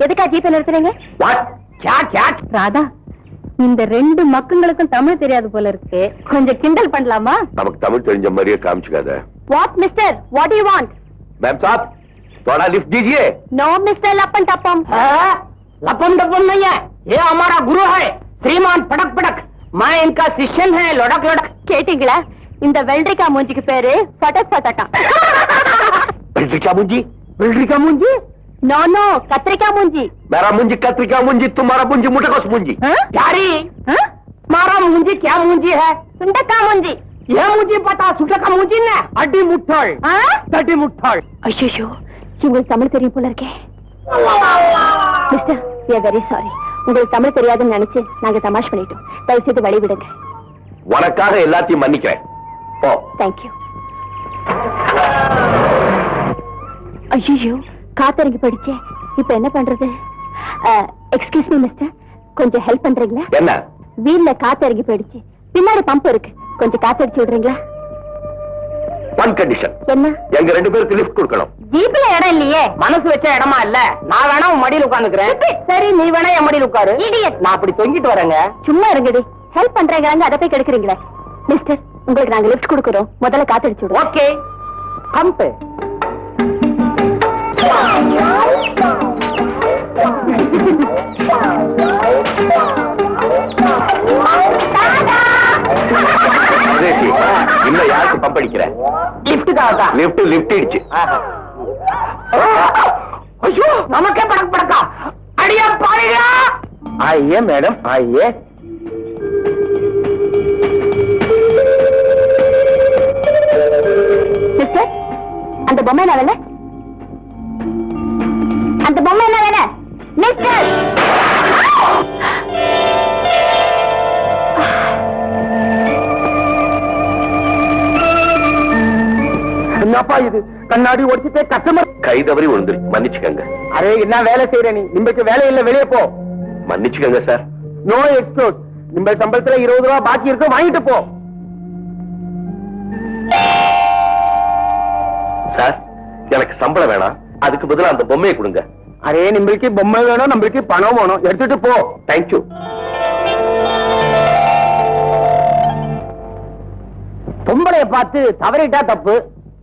எதுக்கா ஜீப்பை நிறுத்துறீங்க? ராதா, இந்த ரெண்டு மக்களுக்கும் தமிழ் தெரியாது போல இருக்கு. கொஞ்சம் கிண்டல் பண்ணலாமா? நமக்கு தமிழ் தெரிஞ்ச மாதிரியே காமிச்சுக்காத. What mister? What do you want? Ma'am साहब, थोड़ा लिफ्ट दीजिए. No mister लपन टपम. लपन टपम नहीं है, ये हमारा गुरु है, श्रीमान पटक पटक. मैं इनका शिष्यन है, लोडक लोडक. கேட்டீங்களா? இந்த வெள்ளரிக்கா மூஞ்சிக்கு பேரு பட்டக் பட்டக்கா. வெள்ளரிக்கா மூஞ்சி? बिल्डरी का मुंजी? No no, கத்திரிக்காய் மூஞ்சி. मेरा मुंजी कत्रिका मुंजी, तुम्हारा मुंजी मुटकोस मुंजी. यारी, हमारा मुंजी क्या मुंजी है? சுண்டக்காய் மூஞ்சி. ये मुझे पता, सुटा का मुंजी ना, अड्डी मुट्ठल, अड्डी मुट्ठल. ஐயோ, உங்களுக்கு தமிழ் தெரியும் போல இருக்கே. Mister, we are very sorry. உங்களுக்கு தமிழ் தெரியாதுன்னு நினைச்சு நாங்க தமாஷ் பண்ணிட்டோம். தயவு செய்து வழி விடுங்க. உனக்காக எல்லாத்தையும் மன்னிக்கிறேன். போ. Thank you. ஐயோ, காத்தறங்கி போயிடுச்சே. இப்ப என்ன பண்றது? எக்ஸ்கியூஸ் மீ மிஸ்டர், கொஞ்சம் ஹெல்ப் பண்றீங்களா? என்ன? வீல்ல காத்தறங்கி போயிடுச்சு. பின்னாடி பம்ப் இருக்கு, கொஞ்சம் காத்தடிச்சு விடுறீங்களா? One condition. என்ன? எங்க ரெண்டு பேருக்கு லிஃப்ட் கொடுக்கணும். ஜீப்ல இடம் இல்லையே. மனசு வச்ச இடமா இல்ல. நான் வேணா உன் மடியில உட்கார்ந்துக்கிறேன். சரி, நீ வேணா என் மடியில உட்காரு. நான் அப்படி தொங்கிட்டு வரேங்க. சும்மா இருங்கடி. ஹெல்ப் பண்றேங்கிறாங்க, அதை போய் கெடுக்குறீங்களே. மிஸ்டர், உங்களுக்கு நாங்க லிஃப்ட் கொடுக்கறோம். முதல்ல காத்தடிச்சு விடுங்க. ஓகே. பம்ப். இன்னும் யாருக்கு பம்ப் அடிக்கிற? லிஃப்ட்டுக்காக. லிஃப்ட் லிஃப்ட் இடிச்சு. ஐயோ, நமக்கே படக் படக்கா. அடியா பாருங்க. आइए मैडम, आइए. மிஸ்டர், அந்த பொம்மை என்ன வேலை? அந்த பொம்மை என்ன வேலை? மிஸ்டர், என்னப்பா இது? கண்ணாடி ஒடிச்சிட்டே கஸ்டமர் கை தவறி விழுந்துருச்சு, மன்னிச்சுக்கங்க. அரே, என்ன வேலை செய்யற நீ? நிம்பக்கு வேலை இல்ல, வெளியே போ. மன்னிச்சுக்கங்க சார். No excuse. நிம்ப சம்பளத்துல 20 ரூபாய் பாக்கி இருக்கு, வாங்கிட்டு போ. சார், எனக்கு சம்பளம் வேணாம், அதுக்கு பதிலா அந்த பொம்மையை கொடுங்க. அரே, நிம்பளுக்கு பொம்மை வேணும், நம்மளுக்கு பணம் வேணும். எடுத்துட்டு போ. தேங்க்யூ. பொம்பளைய பார்த்து தவறிட்டா தப்பு,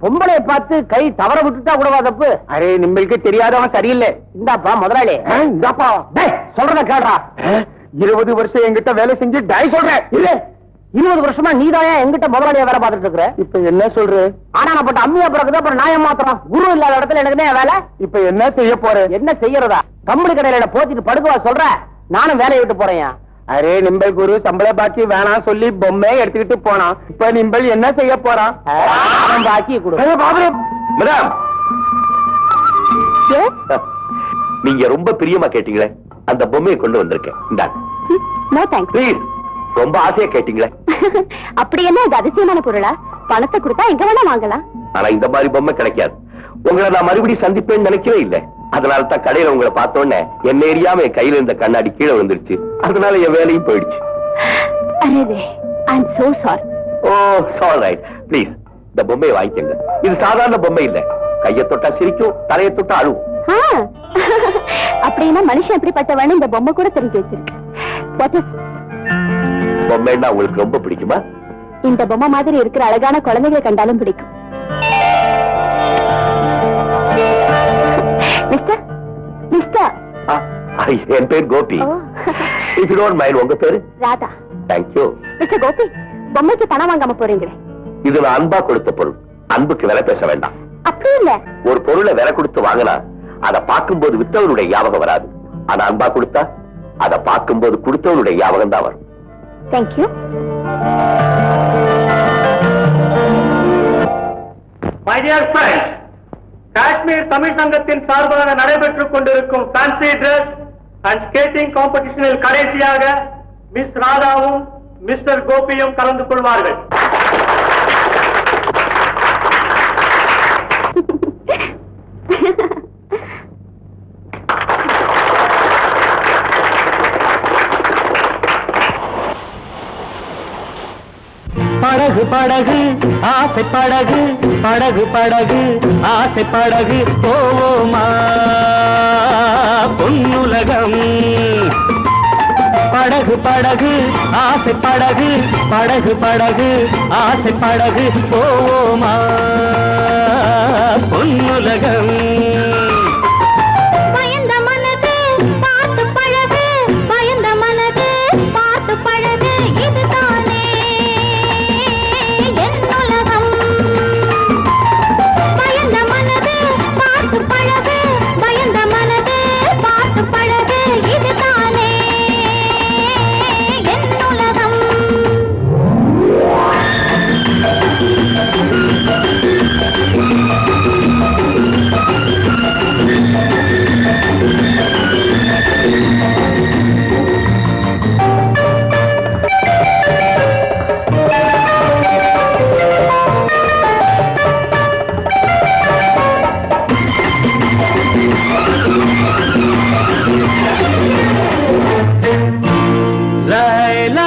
பொம்பளைய பார்த்து கை தவற விட்டுட்டா கூடவா தப்பு? அரே, நிம்பளுக்கு தெரியாதவன் சரியில்லை. இந்தாப்பா முதலாளி. இந்தாப்பா. சொல்றத கேட்டா. 20 வருஷம் என்கிட்ட வேலை செஞ்சு டை சொல்றேன். இல்ல, 20 வருஷமா நீதான் என்கிட்ட முதலாளியா வேலை பார்த்துட்டு இருக்கிற. இப்ப என்ன சொல்ற? ஆனா நான் பட்ட அம்மியா பிறகுதான் அப்புறம் நான் ஏமாத்துறோம். குரு இல்லாத இடத்துல எனக்கு தான் வேலை. இப்ப என்ன செய்ய போற? என்ன செய்யறதா? கம்பளி கடையில போத்திட்டு படுக்கவா சொல்ற? நானும் வேலையை விட்டு போறேன். அரே, நிம்பல் குரு சம்பள பாக்கி வேணாம் சொல்லி பொம்மை எடுத்துக்கிட்டு போனான். இப்ப நிம்பல் என்ன செய்ய போறான்? பாக்கி கொடு. மேடம், நீங்க ரொம்ப பிரியமா கேட்டீங்களே, அந்த பொம்மையை கொண்டு வந்திருக்கேன். இந்தாங்க. No thanks. ப்ளீஸ். ரொம்ப ஆசையா கேட்டீங்களே. அப்படி என்ன இது அதிசயமான பொருளா? பணத்தை கொடுத்தா எங்க வேணா வாங்கலாம். ஆனா இந்த மாதிரி பொம்மை கிடைக்காது. உங்களை நான் மறுபடியும் சந்திப்பேன்னு நினைக்கவே இல்லை. அதனால தான் கடையில உங்களை பார்த்தோன்னே என்ன எரியாம என் கையில இருந்த கண்ணாடி கீழே வந்துருச்சு. அதனால என் வேலையும் போயிடுச்சு. அரே, I am so sorry. Oh, all right. Please, இந்த பொம்மையை வாங்கிக்கங்க. இது சாதாரண பொம்மை இல்ல. கையை தொட்டா சிரிக்கும், தலையை தொட்டா அழுவும். அப்படின்னா மனுஷன் எப்படிப்பட்டவன்னு இந்த பொம்மை கூட தெரிஞ்சு வச்சிருக்கு. பொம்மைன்னா உங்களுக்கு ரொம்ப பிடிக்குமா? இந்த பொம்மை மாதிரி இருக்கிற அழகான குழந்தைகளை கண்டாலும் பிடிக்கும். Mister, mister. என் பேர் Gopi. If you don't mind, உங்க பேரு? Radha. Thank you. Mister Gopi, பொம்மைக்கு பணம் வாங்காம போறீங்களே? இது நான் அன்பா கொடுத்த பொருள். அன்புக்கு விலை பேச வேண்டாம். அப்படி இல்ல. ஒரு பொருளை விலை கொடுத்து வாங்கினா அதை பார்க்கும்போது வித்தவனுடைய ஞாபகம் வராது. ஆனா அன்பா கொடுத்தா அதை பார்க்கும்போது கொடுத்தவனுடைய ஞாபகம் தான் வரும். Thank you. My dear friends, Kashmir Tamil சங்கத்தின் சார்பாக நடைபெற்றுக் கொண்டிருக்கும் ஃபேன்சி டிரஸ் அண்ட் ஸ்கேட்டிங் காம்படிஷனில் கடைசியாக மிஸ் ராதாவும் மிஸ்டர் கோபியும் கலந்து கொள்வார்கள். படகு படகு ஆசை படகு, படகு படகு ஆசை படகு போவோமா, பொன்னுலகம். படகு படகு ஆசை படகு, படகு படகு ஆசை படகு, போவோமா பொன்னுலகம். பயந்த மனது பார்த்து பழகு, பயந்த மனது பார்த்து பழகு, இதுதானே என் உலகம். பயந்த மனது பார்த்து பழகு, பயந்த மனது பார்த்து பழகு, இதுதானே என் உலகம். லைலா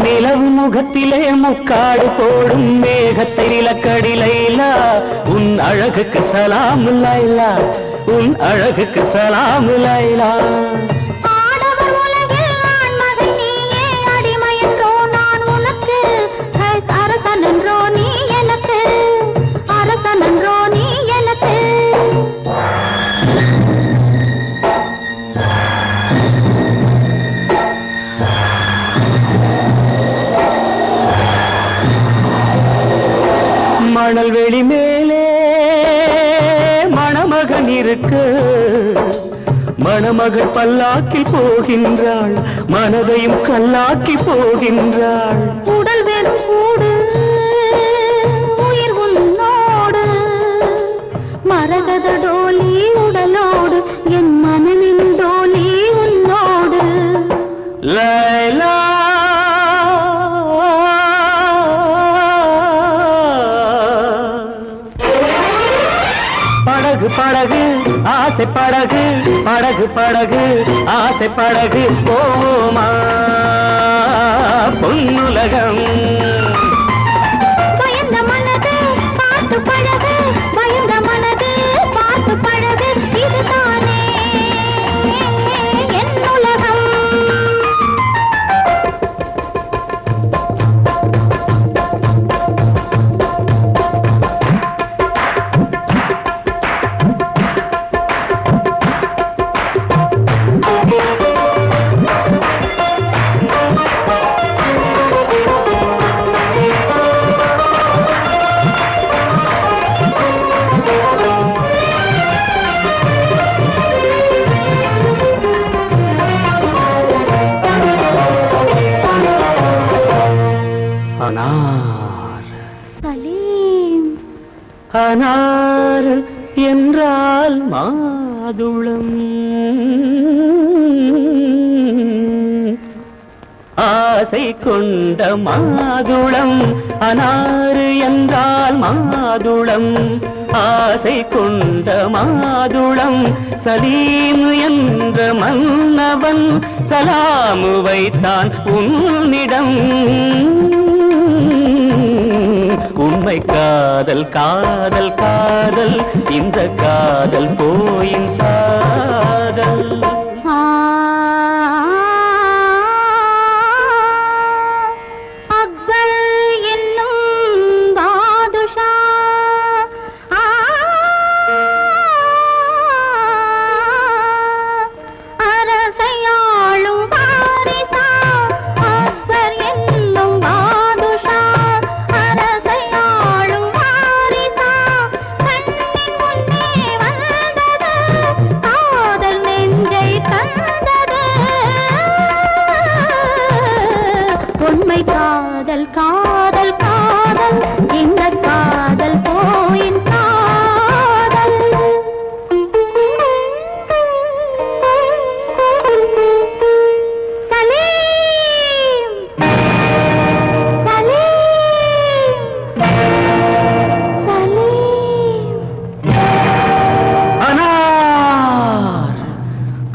நிலவு முகத்திலே முக்காடு போடும் மேகத்தை நிலக்கடி லைலா, உன் அழகுக்கு சலாம் லைலா, உன் அழகுக்கு சலாம் லைலா. ஆடவர் உலகில் நான் மகன் நீயே, அடிமை என்றோ நான் உனக்கு, அரசன் என்றோ நீ எனக்கு, அரசன் என்றோ நீ எனக்கு. மணல் வெளி மேலே மணமகன் இருக்கு, மணமகள் பல்லாக்கில் போகின்றாள், மனதையும் கல்லாக்கி போகின்றாள். உடல் வெறும் கூடு, உயிர் உன்னோடு, மரகத டோலி உடலோடு, என் மனமின் டோலி உன்னோடு. லைலா படகு படகு ஆசை படகு, படகு படகு ஆசை படகு, போவோமா பொன்னுலகம். பயந்த மனது பார்த்து பழகு, பயந்த மனது பார்த்து பழகு, இதுதானே என் உலகம். அனார் சலீம் அனார் என்றால் மாதுளம், ஆசை கொண்ட மாதுளம். அனாறு என்றால் மாதுளம், ஆசை கொண்ட மாதுளம். சலீம் என்ற மன்னவன் சலாமு வைத்தான் உன்னிடம். உண்மை காதல் காதல் காதல், இந்த காதல் போயின் சாதல். அக்பர் என்னும் பாதுஷா, அரசையாளும் வாரிசா. அக்பர் என்னும் பாதுஷா, அரசையாளும் வாரிசா. கண்ணின் முன்னே வந்தது, காதல் நெஞ்சை தந்தது. உண்மை காதல் காதல் காதல், இந்த காதல் போயின் சாதல்.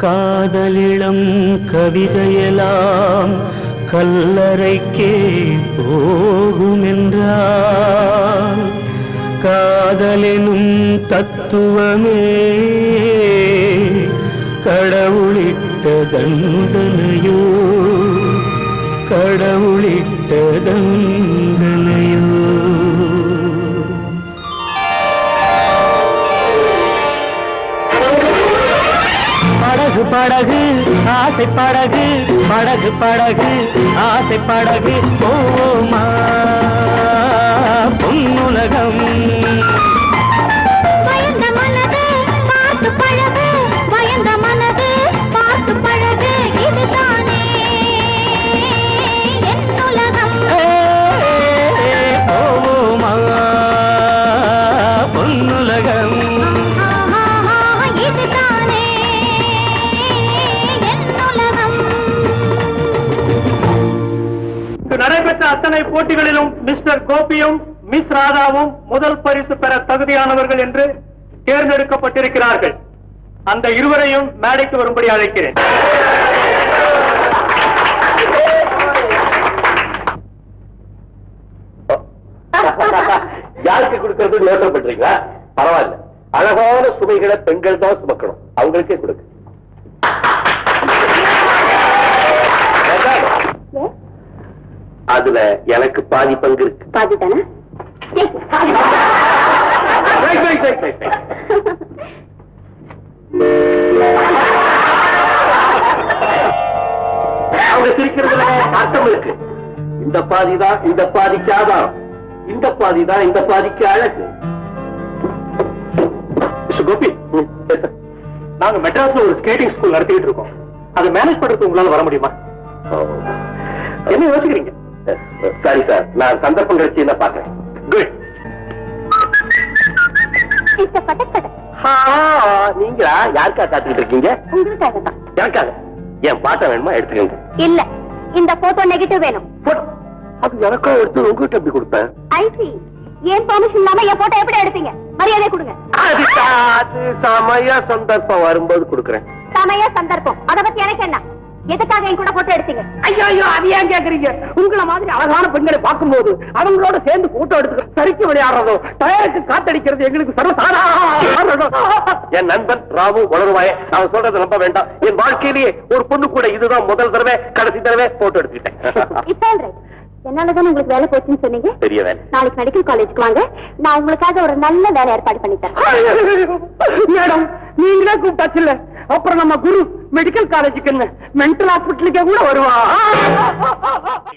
காதலிளம் கவிதையெல்லாம் கல்லறைக்கே போகுமென்றால் காதலெனும் தத்துவமே கடவுளிட்ட தண்டனையோ கடவுளிட்ட தண்டனையோ. படகு படகு ஆசை படகு படகு படகு ஆசை படகு போமா பொன்னுலகம். பயந்த மனது பார்த்து பழகு பயந்த மனது பார்த்து பழகு இதுதானே என் உலகம். போமா பொன்னுலகம். இதுதானே என் உலகம். நடைபெற்ற அத்தனை போட்டிகளிலும் மிஸ்டர் கோபியும் மிஸ் ராதாவும் முதல் பரிசு பெற தகுதியானவர்கள் என்று தேர்ந்தெடுக்கப்பட்டிருக்கிறார்கள். அந்த இருவரையும் மேடைக்கு வரும்படி அழைக்கிறேன். யாருக்கு கொடுக்கறது யோசனை பண்றீங்களா? பரவாயில்ல, அழகான சுமைகளை பெண்கள் தான் சுமக்கணும், அவங்களுக்கே கொடுக்க. அதுல எனக்கு பாதி பங்கு இருக்கு. பாதி தானே? அவங்க சிரிக்கிறதுல அர்த்தம் இருக்கு. இந்த பாதிதான் இந்த பாதிக்கு ஆதாரம், இந்த பாதிதான் இந்த பாதிக்கு அழகு. கோபி, நாங்க மெட்ராஸ்ல ஒரு ஸ்கேட்டிங் ஸ்கூல் நடத்திட்டு இருக்கோம். அதை மேனேஜ் பண்றதுக்கு உங்களால வர முடியுமா? என்ன யோசிக்கிறீங்க? சரி சார், நான் சந்தர்ப்பம் கிடைச்சி என்ன பாக்குறேன். குட். நீங்களா யாருக்கா காத்துக்கிட்டு இருக்கீங்க? உங்களுக்காக தான். எனக்காக? என் பாட்டை வேணுமா? எடுத்துக்கங்க. இல்ல, இந்த போட்டோ நெகட்டிவ் வேணும். அது எனக்கா எடுத்து உங்ககிட்ட எப்படி கொடுப்பேன்? ஐசி ஏன் பெர்மிஷன் இல்லாம என் போட்டோ எப்படி எடுப்பீங்க? மரியாதை கொடுங்க. அது சமய சந்தர்ப்பம் வரும்போது கொடுக்குறேன். சமய சந்தர்ப்பம் அத பத்தி எனக்கு என்ன? எதுக்காக என் கூட போட்டோ எடுத்தீங்க? ஐயோ ஐயோ, அது ஏன் கேக்குறீங்க? உங்களை மாதிரி அழகான பெண்களை பார்க்கும்போது அவங்களோட சேர்ந்து போட்டோ எடுத்து சரிக்கு விளையாடுறதோ டயருக்கு காத்தடிக்கிறது எங்களுக்கு சர்வசாதாரணம். என் நண்பன் ராமு வளருவாயே, அவன் சொல்றதை நம்ப வேண்டாம். என் வாழ்க்கையிலேயே ஒரு பொண்ணு கூட இதுதான் முதல் தடவை, கடைசி தடவை போட்டோ எடுத்துக்கிட்டேன். என்னாலதான் உங்களுக்கு வேலை போச்சுன்னு சொன்னீங்க. பெரிய வேலை. நாளைக்கு மெடிக்கல் காலேஜுக்கு வாங்க, நான் உங்களுக்காக ஒரு நல்ல வேலை ஏற்பாடு பண்ணி தரேன். மேடம், நீங்களே கூப்பிட்டாச்சு இல்ல, அப்புறம் நம்ம குரு மெடிக்கல் காலேஜுக்கு என்ன மென்டல் ஹாஸ்பிட்டலுக்கே கூட வருவா.